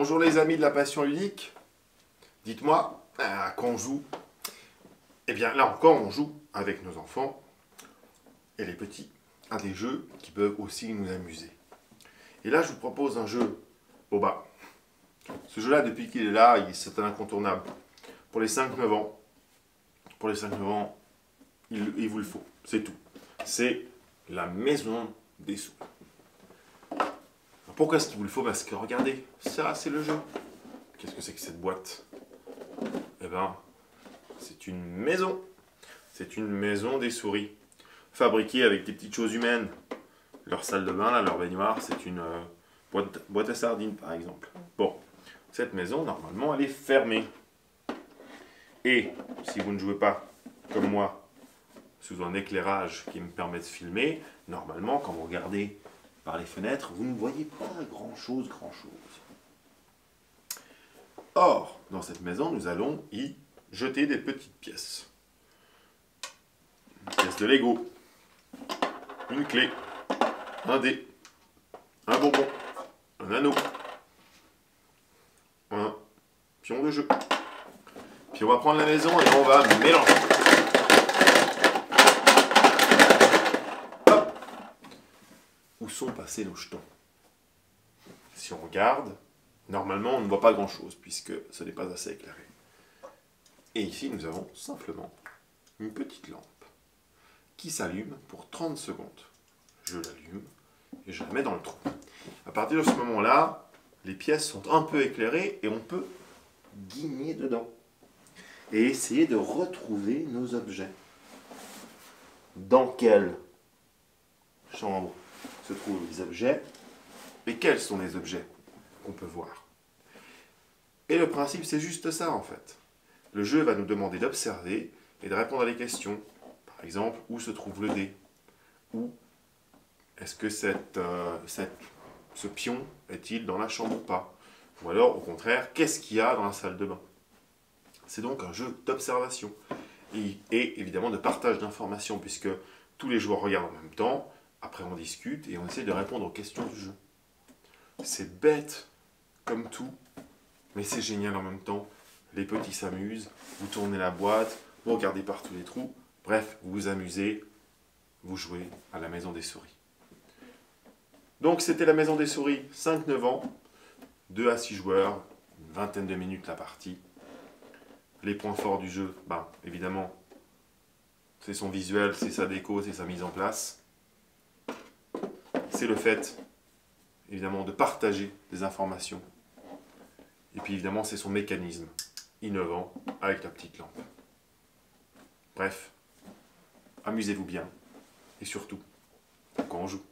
Bonjour les amis de la passion ludique. Dites-moi, quand on joue, eh bien là encore on joue avec nos enfants et les petits à des jeux qui peuvent aussi nous amuser. Et là je vous propose un jeu, ce jeu là depuis qu'il est là, c'est un incontournable. Pour les 5-9 ans, il vous le faut, c'est tout. C'est la maison des sous. Pourquoi est-ce qu'il vous le faut? Parce que regardez, ça c'est le jeu. Qu'est-ce que c'est que cette boîte? Eh bien, c'est une maison. C'est une maison des souris. Fabriquée avec des petites choses humaines. Leur salle de bain, là, leur baignoire, c'est une boîte à sardines par exemple. Bon, cette maison, normalement, elle est fermée. Et si vous ne jouez pas, comme moi, sous un éclairage qui me permet de filmer, normalement, quand vous regardez par les fenêtres, vous ne voyez pas grand-chose. Or, dans cette maison, nous allons y jeter des petites pièces. Une pièce de Lego, une clé, un dé, un bonbon, un anneau, un pion de jeu. Puis on va prendre la maison et on va mélanger. Hop! Où sont passés nos jetons? Si on regarde, normalement on ne voit pas grand chose puisque ce n'est pas assez éclairé. Et ici nous avons simplement une petite lampe qui s'allume pour 30 secondes. Je l'allume et je la mets dans le trou. À partir de ce moment-là, les pièces sont un peu éclairées et on peut guigner dedans et essayer de retrouver nos objets. Dans quelle chambre se trouvent les objets et quels sont les objets qu'on peut voir. Et le principe, c'est juste ça en fait. Le jeu va nous demander d'observer et de répondre à des questions. Par exemple, où se trouve le dé? Ou est-ce que ce pion est-il dans la chambre ou pas? Ou alors, au contraire, qu'est-ce qu'il y a dans la salle de bain? C'est donc un jeu d'observation et évidemment de partage d'informations, puisque tous les joueurs regardent en même temps, après on discute et on essaie de répondre aux questions du jeu. C'est bête comme tout, mais c'est génial en même temps. Les petits s'amusent, vous tournez la boîte, vous regardez par tous les trous, bref, vous vous amusez, vous jouez à la maison des souris. Donc c'était la maison des souris, 5-9 ans, 2 à 6 joueurs, une vingtaine de minutes la partie. Les points forts du jeu, évidemment, c'est son visuel, c'est sa déco, c'est sa mise en place. C'est le fait, évidemment, de partager des informations. Et puis évidemment, c'est son mécanisme innovant avec la petite lampe. Bref, amusez-vous bien. Et surtout, quand on joue.